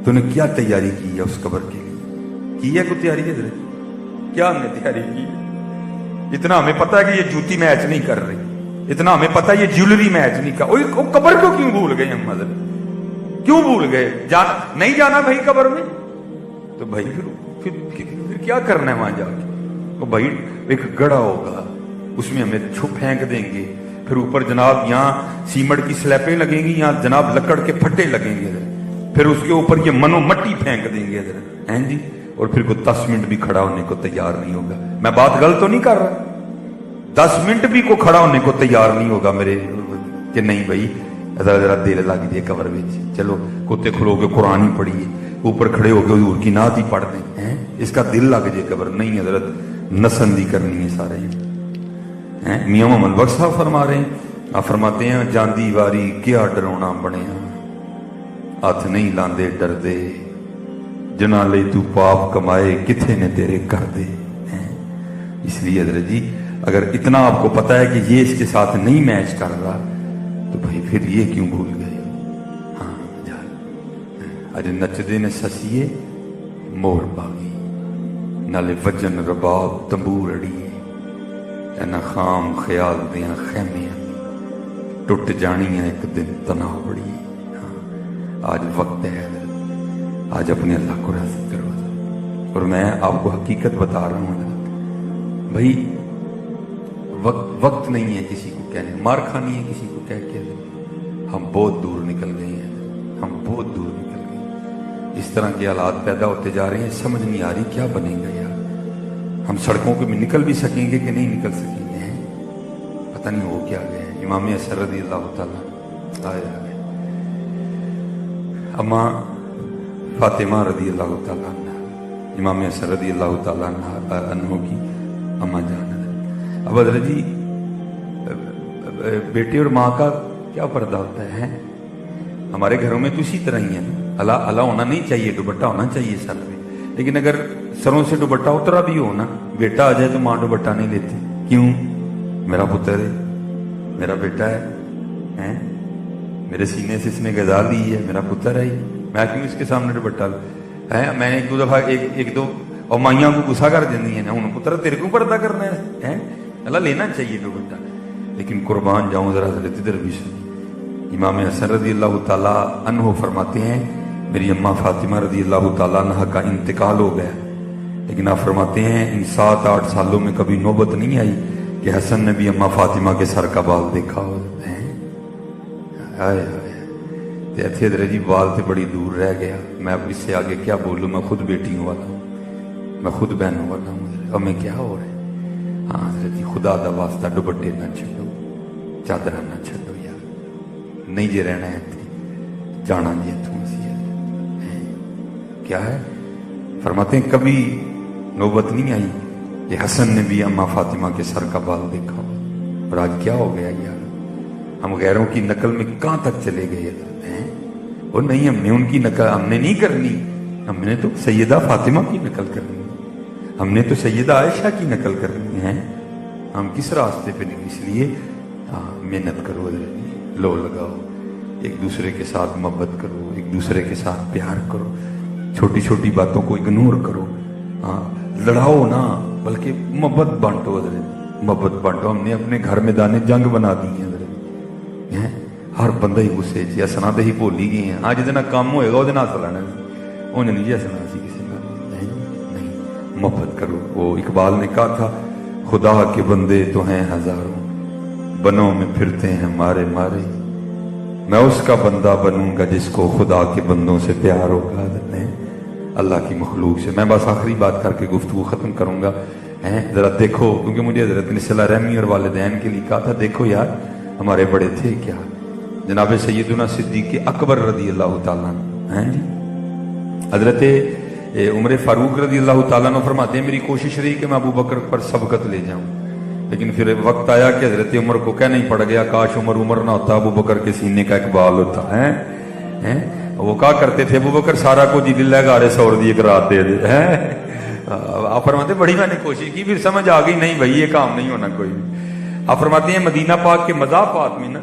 تو نے کیا تیاری کی ہے اس قبر کے لیے؟ کی ہے کوئی تیاری ہے؟ کیا ہم نے تیاری کی ہے؟ اتنا ہمیں پتا ہے کہ یہ جوتی میچ نہیں کر رہی، اتنا ہمیں پتا ہے یہ جیولری میچ نہیں کر، وہ قبر کو کیوں بھول گئے ہم؟ حضرت کیوں بھول گئے؟ نہیں جانا بھائی قبر میں تو بھائی پھر کیا کرنا ہے وہاں جا کے؟ وہ بھائی ایک گڑھا ہوگا، اس میں ہمیں چھپ پھینک دیں گے، پھر اوپر جناب یہاں سیمنٹ کی سلیپیں لگیں گی، یہاں جناب لکڑ کے پھٹے لگیں گے، پھر اس کے اوپر یہ منو مٹی پھینک دیں گے ہیں جی، اور پھر کوئی 10 منٹ بھی کھڑا ہونے کو تیار نہیں ہوگا۔ میں بات غلط تو نہیں کر رہا؟ 10 منٹ بھی کو کھڑا ہونے کو تیار نہیں ہوگا میرے کہ نہیں بھائی ذرا دل لگ جائے قبر میں، چلو کتے کھلو کے قرآن ہی پڑھیے، اوپر کھڑے ہو کے حضور کی نعت ہی پڑھ دیں، ہیں اس کا دل لگ جائے قبر۔ نہیں حضرت نسندی کرنی ہے سارے ہیں۔ میاں محمد بخش صاحب فرما رہے ہیں، آپ فرماتے ہیں جاندی واری کیا ڈرونا بنیا، ہاتھ نہیں لاندے ڈر دے، جنا لے تو پاپ کمائے کتھے نے تیرے کر دے۔ اس لیے حضرت جی اگر اتنا آپ کو پتا ہے کہ یہ اس کے ساتھ نہیں میچ کر رہا تو بھائی پھر یہ کیوں بھول گئے؟ ہاں اج نچدے نے سسیے مور باغی، نالے وجن رباب تمبور اڑیے، اینا خام خیال دیاں خیمیاں ٹوٹ جانیاں ایک دن تناؤ بڑی۔ آج وقت ہے آج اپنے اللہ کو راضی کرو، اور میں آپ کو حقیقت بتا رہا ہوں بھائی وقت نہیں ہے کسی کو کہنے، مار کھانی ہے کسی کو کہہ کے، ہم بہت دور نکل گئے ہیں، ہم بہت دور نکل گئے ہیں۔ اس طرح کے حالات پیدا ہوتے جا رہے ہیں، سمجھ نہیں آ رہی کیا بنے گا یار، ہم سڑکوں پہ بھی نکل بھی سکیں گے کہ نہیں نکل سکیں گے، پتہ نہیں ہو کیا گیا ہے۔ امام اثر رضی اللہ تعالیٰ آئے اماں فاطمہ رضی اللہ تعالیٰ عنہ، امام اثر رضی اللہ تعالیٰ عنہ کی اماں جان۔ اب حضرت جی بیٹے اور ماں کا کیا پردہ ہوتا ہے؟ ہمارے گھروں میں تو اسی طرح ہی ہے نا، اللہ ہونا نہیں چاہیے، دوپٹہ ہونا چاہیے سر میں، لیکن اگر سروں سے دوپٹہ اترا بھی ہو نا، بیٹا آ جائے تو ماں دوپٹہ نہیں لیتی، کیوں؟ میرا پتر ہے، میرا بیٹا ہے، میرے سینے سے اس نے غذا لی ہے، میرا پتر ہے، میں کیوں اس کے سامنے دوپٹہ ہے؟ میں ایک دو دفعہ ایک دو اور مائیاں کو غصہ کر دینی ہے نا، ہوں پتر تیرے کو پردہ کرنا ہے، اللہ لینا چاہیے دوپٹہ، لیکن قربان جاؤں ذرا حضرت ادھر بھی سنی۔ امام حسن رضی اللہ تعالیٰ عنہ فرماتے ہیں میری اماں فاطمہ رضی اللہ تعالیٰ عنہ کا انتقال ہو گیا، لیکن آپ فرماتے ہیں ان 7-8 سالوں میں کبھی نوبت نہیں آئی کہ حسن نے بھی اماں فاطمہ کے سر کا بال دیکھا ہو۔ حضرت جی بال سے بڑی دور رہ گیا، میں اب اس سے آگے کیا بولوں، میں خود بیٹی ہوں والا ہوں، میں خود بہنوں والا ہوں، اب میں کیا ہو رہا ہے؟ ہاں حضرت جی خدا دا واسطہ دوپٹے نہ چھڈو، چادر نہ چھڈو یار، نہیں جے رہنا ہے جانا جی اتوں سی کیا ہے؟ فرماتے ہیں کبھی نوبت نہیں آئی کہ حسن نے بھی اماں فاطمہ کے سر کا بال دیکھا ہو، اور آج کیا ہو گیا یار، ہم غیروں کی نقل میں کہاں تک چلے گئے ہیں؟ وہ نہیں، ہم نے ان کی نقل ہم نے نہیں کرنی، ہم نے تو سیدہ فاطمہ کی نقل کرنی، ہم نے تو سیدہ عائشہ کی نقل کرنی ہے، ہم کس راستے پہ نہیں؟ اس لیے محنت کرو، لو لگاؤ، ایک دوسرے کے ساتھ محبت کرو، ایک دوسرے کے ساتھ پیار کرو، چھوٹی چھوٹی باتوں کو اگنور کرو، لڑاؤ نہ بلکہ محبت بانٹو، محبت بانٹو۔ ہم نے اپنے گھر میں دانے جنگ بنا دی ہیں، ہر بندہ ہی غصے چ ہسنا تو ہی بھول ہی گئے ہیں، ہاں جہاں کام ہوئے گا وہ ہسنا، انہیں نہیں جی ہسنا سی کسی کا نہیں، محبت کرو۔ وہ اقبال نے کہا تھا خدا کے بندے تو ہیں ہزاروں، بنوں میں پھرتے ہیں مارے مارے، میں اس کا بندہ بنوں گا جس کو خدا کے بندوں سے پیار ہوگا، اللہ کی مخلوق سے۔ میں بس آخری بات کر کے گفتگو ختم کروں گا، ذرا دیکھو، کیونکہ مجھے حضرت نے صلہ رحمی اور والدین کے لیے کہا تھا، دیکھو یار ہمارے بڑے تھے کیا، جناب سیدنا صدیق اکبر رضی اللہ تعالیٰ عنہ، حضرت عمر فاروق رضی اللہ تعالیٰ عنہ فرماتے ہیں میری کوشش رہی کہ میں ابو بکر پر سبقت لے جاؤں، لیکن پھر وقت آیا کہ حضرت عمر کو کہنا ہی پڑ گیا کاش عمر نہ ہوتا، ابو بکر کے سینے کا اقبال ہوتا ہے۔ وہ کہا کرتے تھے ابو بکر سارا کو جی للہ گارے سور دیے کرات دے دے، آپ فرماتے بڑی میں نے کوشش کی، پھر سمجھ آ گئی نہیں بھائی یہ کام نہیں ہونا کوئی بھی۔ آپ فرماتے ہیں مدینہ پاک کے مضافات میں نا،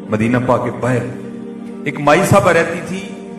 مدینہ پاک کے باہر ایک مائی صاحبہ رہتی تھی،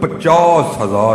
50,000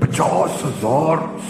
50,000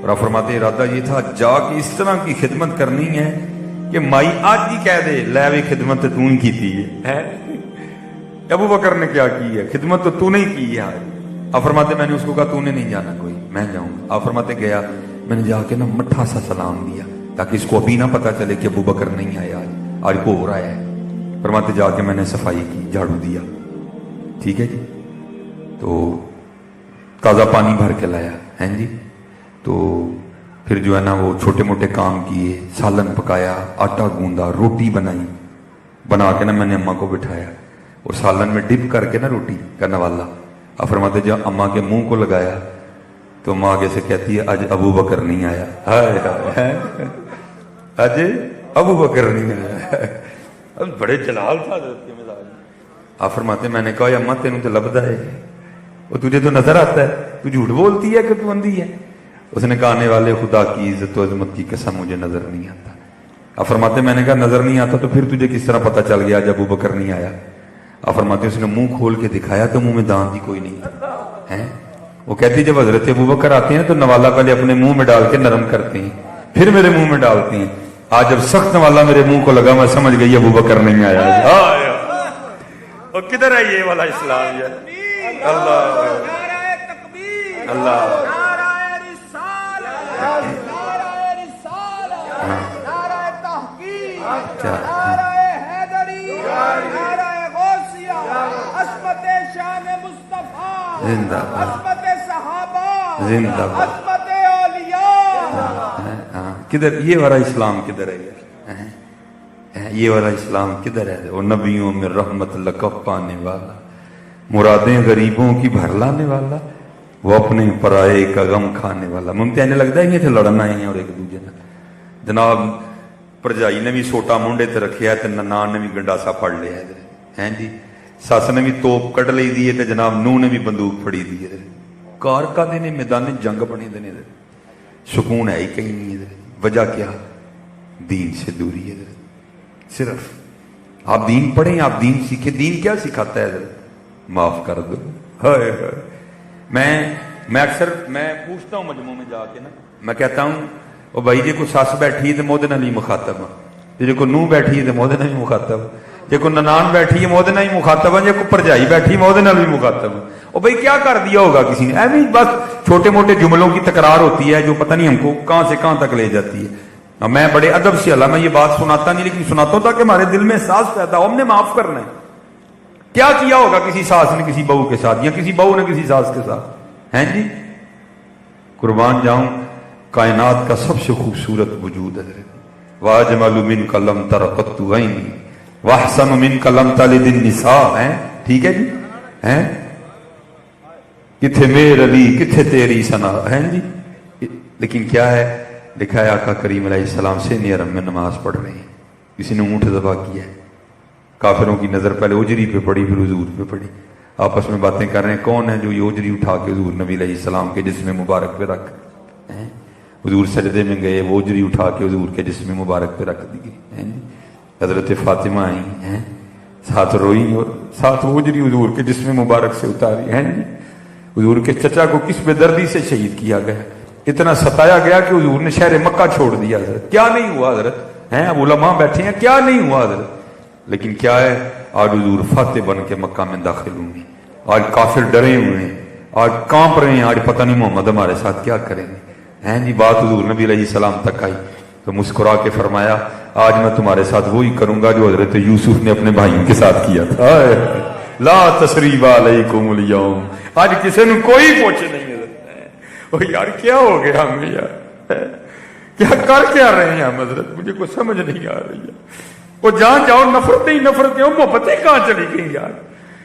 اور آپ فرماتے ارادہ یہ تھا جا کے اس طرح کی خدمت کرنی ہے کہ مائی آج ہی کہہ دے لے بھی خدمت تو نے کی ہے. ابو بکر نے کیا کی ہے؟ خدمت تو نے ہی کی ہے. آپ فرماتے میں نے اس کو کہا تو نے نہیں جانا کوئی، میں جاؤں گا. آپ فرماتے گیا، میں نے جا کے نا مٹھا سا سلام دیا تاکہ اس کو ابھی نہ پتا چلے کہ ابو بکر نہیں آیا، آج کو ہو رہا ہے. فرماتے جا کے میں نے صفائی کی، جھاڑو دیا، ٹھیک ہے جی. تو تازہ پانی بھر کے لایا ہیں جی. تو پھر جو ہے نا وہ چھوٹے موٹے کام کیے، سالن پکایا، آٹا گوندا، روٹی بنائی، بنا کے نا میں نے اماں کو بٹھایا اور سالن میں ڈپ کر کے نا روٹی کا نوالا. آپ فرماتے جب اماں کے منہ کو لگایا تو اماں آگے سے کہتی ہے آج ابو بکر نہیں آیا. آج ابو بکر نہیں آیا. اب بڑے جلال تھا حضرت کے مزاج. آپ فرماتے میں نے کہا اماں تینوں تو لبدا ہے، وہ تجھے تو نظر آتا ہے، تو جھوٹ بولتی ہے کہ تو اندھی ہے. اس نے کہا آنے والے خدا کی عزت و عظمت کی قسم مجھے نظر نہیں آتا. آپ فرماتے میں نے کہا نظر نہیں آتا تو پھر تجھے کس طرح پتا چل گیا جب ابو بکر نہیں آیا؟ آپ فرماتے اس نے منہ کھول کے دکھایا تو منہ میں دانت ہی کوئی نہیں ہے. وہ کہتی جب حضرت ابو بکر آتے ہیں تو نوالا پہلے اپنے منہ میں ڈال کے نرم کرتے ہیں پھر میرے منہ میں ڈالتے ہیں. آج جب سخت نوالا میرے منہ کو لگا میں سمجھ گئی ابو بکر نہیں آیا. اور کدھر ہے یہ والا اسلام؟ اللہ اللہ کدھر یہ والا اسلام کدھر ہے؟ یہ والا اسلام کدھر ہے؟ وہ نبیوں میں رحمت لقب پانے والا، مرادیں غریبوں کی بھر لانے والا، وہ اپنے پرائے کا غم کھانے والا. ممتاز لگتا ہے یہ تھے لڑنا آئے ہیں اور ایک دوسرے نے. جناب پرجائی نے بھی سوٹا منڈے تے رکھیا ہے، ننان نے بھی گنڈاسا پڑ لیا ہے جی. ساس نے بھی توپ کٹ لی دی ہے، جناب نوح نے بھی بندوق پھڑی دی ہے. کار کا دینے میدان جنگ بنے دینے دے. سکون ہے ہی کہیں نہیں. وجہ کیا؟ دین سے دوری ہے. صرف آپ دین پڑھیں، آپ دین سیکھیں. دین کیا سکھاتا ہے؟ معاف کر دو. میں اکثر میں پوچھتا ہوں مجموعوں میں جا کے نا، میں کہتا ہوں او بھائی جی کو ساس بیٹھی ہے تو مودے نال ہی مخاطب ہاں، جی کو نوح بیٹھی ہے تو مودے نال ہی مخاطب، جی کو ننان بیٹھی ہے مودے نال ہی مخاطب ہے، جی کو پرجائی بیٹھی ہے مودے نال بھی مخاطب ہے. او بھائی کیا کر دیا ہوگا کسی نے؟ ایویں بس چھوٹے موٹے جملوں کی تکرار ہوتی ہے جو پتہ نہیں ہم کو کہاں سے کہاں تک لے جاتی ہے. میں بڑے ادب سے اللہ میں یہ بات سناتا نہیں، لیکن سناتا ہوں تاکہ ہمارے دل میں احساس پیدا ہو. ہم نے معاف کرنا ہے. کیا کیا ہوگا کسی ساس نے کسی بہو کے ساتھ، یا کسی بہو نے کسی ساس کے ساتھ؟ ہیں جی قربان جاؤں، کائنات کا سب سے خوبصورت وجود ہے. واجمل منک لم تر قط عینی واحسن منک لم تلد النساء. ہیں ٹھیک ہے جی. ہیں کتھے میرے علی کتھے تیری ثنا. ہیں جی لیکن کیا ہے لکھا ہے آقا کریم علیہ السلام سے نیرم میں نماز پڑھ رہے ہیں، کسی نے اونٹ ذبح کیا ہے. کافروں کی نظر پہلے اجری پہ پڑی پھر حضور پہ پڑی. آپس میں باتیں کر رہے ہیں کون ہے جو یہ اجری اٹھا کے حضور نبی علیہ السلام کے جسم مبارک پہ رکھ. حضور سجدے میں گئے، وہ اجری اٹھا کے حضور کے جسم مبارک پہ رکھ دی. حضرت فاطمہ آئی ہیں ساتھ روئی اور ساتھ وہ اجری حضور کے جسم مبارک سے اتاری. ہیں حضور کے چچا کو کس بے دردی سے شہید کیا گیا، اتنا ستایا گیا کہ حضور نے شہر مکہ چھوڑ دیا. حضرت کیا نہیں ہوا حضرت؟ ہیں اب علماء بیٹھے ہیں، کیا نہیں ہوا حضرت؟ لیکن کیا ہے آج حضور فاتح بن کے مکہ میں داخل ہوں گے. آج کافر ڈرے ہوئے ہیں، آج کانپ رہے ہیں، آج پتہ نہیں محمد ہمارے ساتھ کیا کریں گے. ہیں جی بات حضور نبی علیہ السلام تک آئی تو مسکرا کے فرمایا آج میں تمہارے ساتھ وہی کروں گا جو حضرت یوسف نے اپنے بھائیوں کے ساتھ کیا تھا. لا تثریب علیکم الیوم. آج کسی نے کوئی پوچھے نہیں ہے. یار کیا ہو گیا ہمیں یار، کیا کر کیا رہے ہیں ہم حضرت؟ مجھے کوئی سمجھ نہیں آ رہی ہے. وہ جہاں جاؤ نفرتیں ہی نفرتیں، محبتیں کہاں چلی گئی یار؟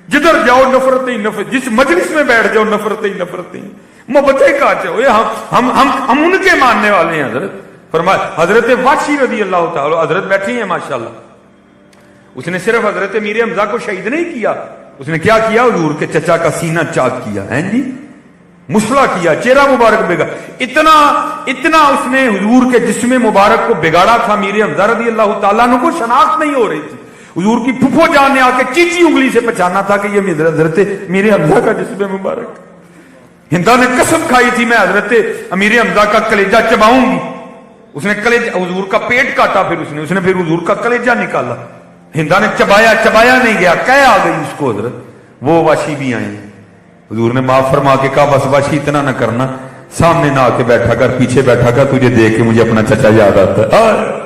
جدھر جاؤ نفرتیں ہی نفرت، جس مجلس میں بیٹھ جاؤ نفرتیں ہی نفرتیں، محبتیں کہاں چاہو. ہم ان کے ماننے والے ہیں. حضرت فرمایا حضرت وحشی رضی اللہ تعالی حضرت بیٹھی ہیں ماشاءاللہ. اس نے صرف حضرت میر حمزہ کو شہید نہیں کیا، اس نے کیا کیا؟ حضور کے چچا کا سینہ چاک کیا. ہیں جی مسلح کیا، چہرہ مبارک بگا. اتنا اس نے حضور کے جسم مبارک کو بگاڑا تھا. میر حمزہ رضی اللہ تعالیٰ عنہ کو شناخت نہیں ہو رہی تھی. حضور کی پھپھو جان نے آ کے چیچی انگلی سے پہچانا تھا کہ یہ حضرت میر حمزہ کا جسم مبارک. ہندا نے قسم کھائی تھی میں حضرت امیر حمزہ کا کلیجہ چباؤں گی. اس نے کلیجہ حضور کا پیٹ کاٹا, پھر اس نے پھر حضور کا کلیجہ نکالا. ہندا نے چبایا نہیں گیا, کہہ آ گئی اس کو حضرت. وہ واشی بھی آئے ہیں, حضور نے معاف فرما کے کہا بس واشی اتنا نہ کرنا, سامنے نہ آ کے بیٹھا کر, پیچھے بیٹھا کر, تجھے دیکھ کے مجھے اپنا چچا یاد آتا ہے.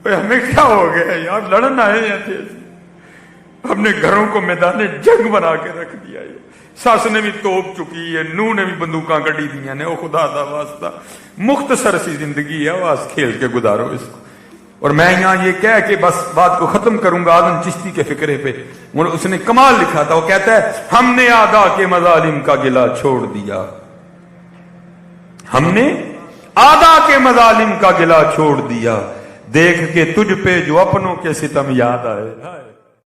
ہمیں کیا ہو گیا یار, لڑن آئے ہیں تھے, ہم نے گھروں کو میدان جنگ بنا کے رکھ دیا ہے. ساس نے بھی توپ چکی ہے, نو نے بھی بندوقاں کٹی دیا نے. او خدا دا واسطہ مختصر سی زندگی ہے, آواز کھیل کے گزارو اس کو. اور میں یہاں یہ کہہ کے بس بات کو ختم کروں گا آدم چشتی کے فکرے پہ. اس نے کمال لکھا تھا, وہ کہتا ہے ہم نے آدھا کے مظالم کا گلہ چھوڑ دیا, ہم نے آدھا کے مظالم کا گلہ چھوڑ دیا, دیکھ کے تجھ پہ جو اپنوں کے ستم یاد آئے.